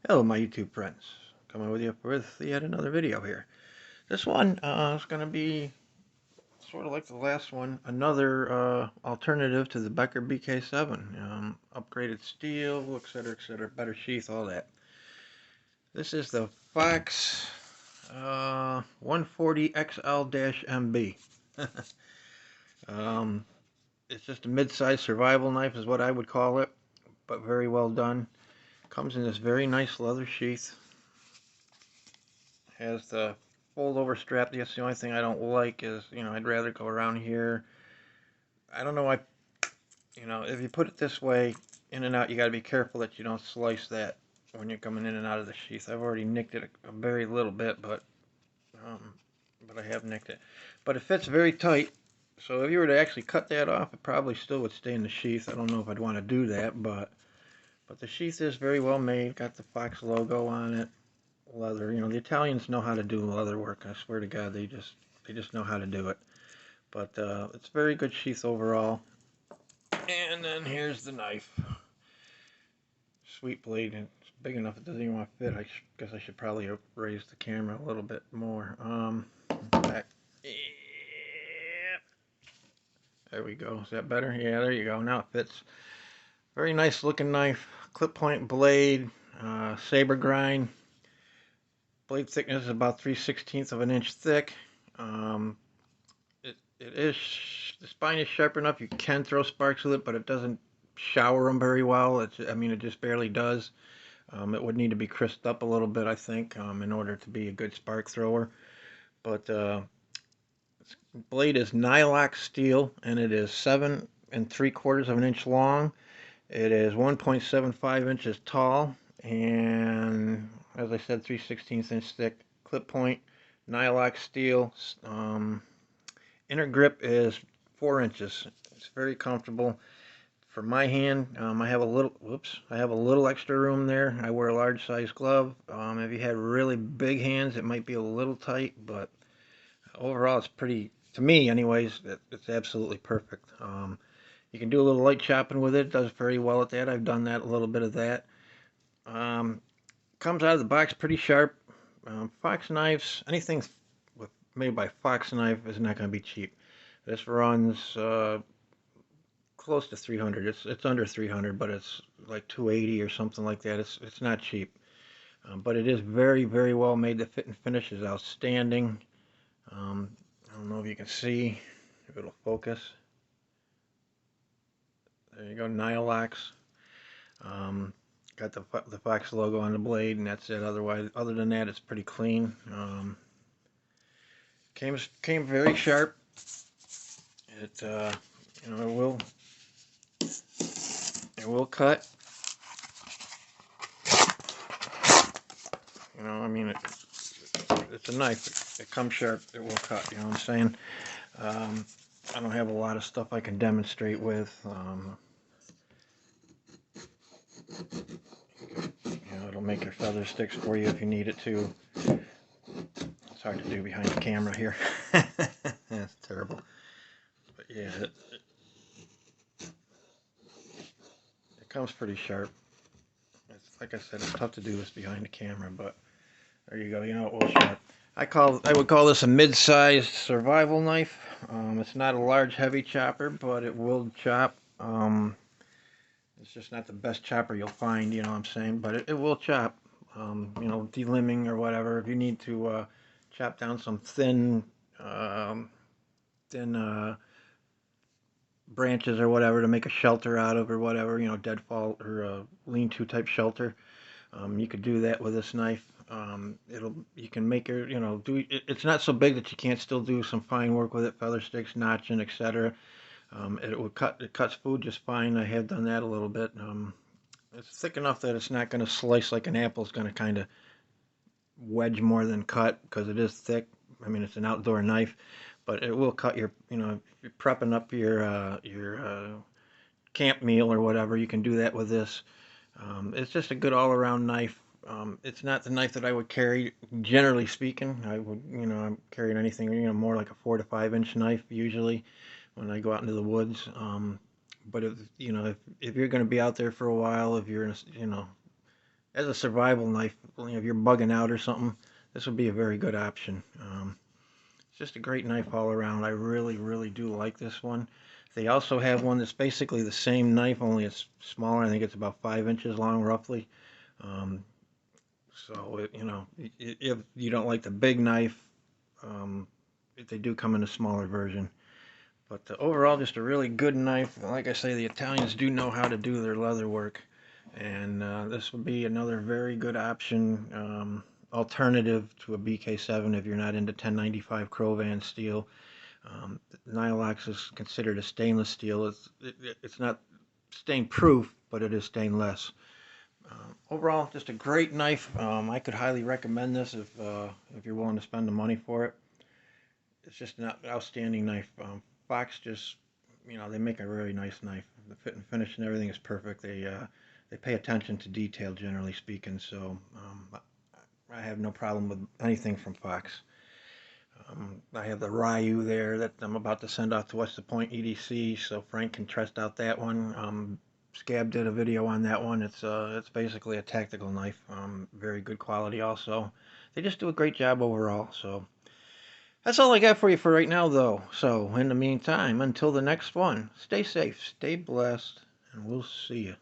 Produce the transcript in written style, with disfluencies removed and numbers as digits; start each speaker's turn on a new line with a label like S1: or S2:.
S1: Hello, my YouTube friends. Coming with you with yet another video here. This one is going to be sort of like the last one, another alternative to the Becker BK7. Upgraded steel, etc., better sheath, all that. This is the Fox 140XL-MB. um, it's just a mid-sized survival knife is what I would call it, but very well done. Comes in this very nice leather sheath. Has the fold over strap. That's the only thing I don't like is, I'd rather go around here. I don't know why, if you put it this way, in and out, you got to be careful that you don't slice that when you're coming in and out of the sheath. I've already nicked it a very little bit, um, but I have nicked it. But it fits very tight. So if you were to actually cut that off, it probably still would stay in the sheath. I don't know if I'd want to do that, but the sheath is very well made. Got the Fox logo on it. Leather. The Italians know how to do leather work. I swear to God, they just know how to do it. But it's very good sheath overall. And then here's the knife. Sweet blade. It's big enough it doesn't even want to fit. I guess I should probably raise the camera a little bit more. Back. Yeah. There we go. Is that better? Yeah, there you go. Now it fits. Very nice looking knife. Clip point blade. Saber grind. Blade thickness is about 3/16 of an inch thick. Um, it is, the spine is sharp enough you can throw sparks with it, but it doesn't shower them very well. It just barely does. It would need to be crisped up a little bit, I think, in order to be a good spark thrower. But blade is nylock steel, and it is 7 3/4 of an inch long. It is 1.75 inches tall, and as I said, 3/16 inch thick. Clip point, nylock steel. Inner grip is 4 inches. It's very comfortable. For my hand, I have a little extra room there. I wear a large size glove. If you had really big hands, it might be a little tight, but overall, it's pretty, to me anyways, it's absolutely perfect. You can do a little light chopping with it. It does very well at that. I've done that, a little bit of that. Um, Comes out of the box pretty sharp. Fox knives, anything made by Fox knife is not going to be cheap. This runs close to 300. It's under 300, but it's like 280 or something like that. It's not cheap, but it is very well made. The fit and finish is outstanding. I don't know if you can see, if it'll focus. There you go, Nylox. Got the Fox logo on the blade, and that's it. Other than that, it's pretty clean. Came very sharp. It will cut. I mean, it's a knife. It comes sharp. It will cut. You know what I'm saying? I don't have a lot of stuff I can demonstrate with. It'll make your feather sticks for you if you need it to. It's hard to do behind the camera here. That's terrible. But yeah, it comes pretty sharp. Like I said, it's tough to do this behind the camera, but there you go. It will sharp. I would call this a mid-sized survival knife. It's not a large, heavy chopper, but it will chop. It's just not the best chopper you'll find, you know what I'm saying? But it will chop. Delimbing or whatever. If you need to chop down some thin branches or whatever to make a shelter out of or whatever, deadfall or lean-to type shelter. You could do that with this knife. You can make it, it's not so big that you can't still do some fine work with it, feather sticks, notching, etc. It cuts food just fine. I have done that a little bit. It's thick enough that it's not going to slice like an apple. It's going to kind of wedge more than cut because it is thick. I mean, it's an outdoor knife, but it will cut if you're prepping up your camp meal or whatever, you can do that with this. It's just a good all-around knife. It's not the knife that I would carry, generally speaking. I'm carrying anything, more like a 4 to 5 inch knife usually when I go out into the woods. But if you're going to be out there for a while, if you're in as a survival knife, if you're bugging out or something, this would be a very good option. It's just a great knife all around. I really, really do like this one. They also have one that's basically the same knife, only it's smaller. I think it's about 5 inches long, roughly. Um, if you don't like the big knife, um, they do come in a smaller version. But overall, just a really good knife. Like I say, the Italians do know how to do their leather work, and this would be another very good option, alternative to a BK7 if you're not into 1095 Crovan steel. Nylox is considered a stainless steel. It's not stain proof, but it is stainless. Overall, just a great knife. I could highly recommend this if you're willing to spend the money for it. It's just an outstanding knife. Fox just, they make a really nice knife. The fit and finish and everything is perfect. They pay attention to detail, generally speaking. So I have no problem with anything from Fox. I have the Ryu there that I'm about to send off to What's the Point EDC, so Frank can test out that one. Scab did a video on that one. It's basically a tactical knife. Very good quality also. They just do a great job overall. So that's all I got for you for right now, though. So in the meantime, until the next one, stay safe, stay blessed, and we'll see you.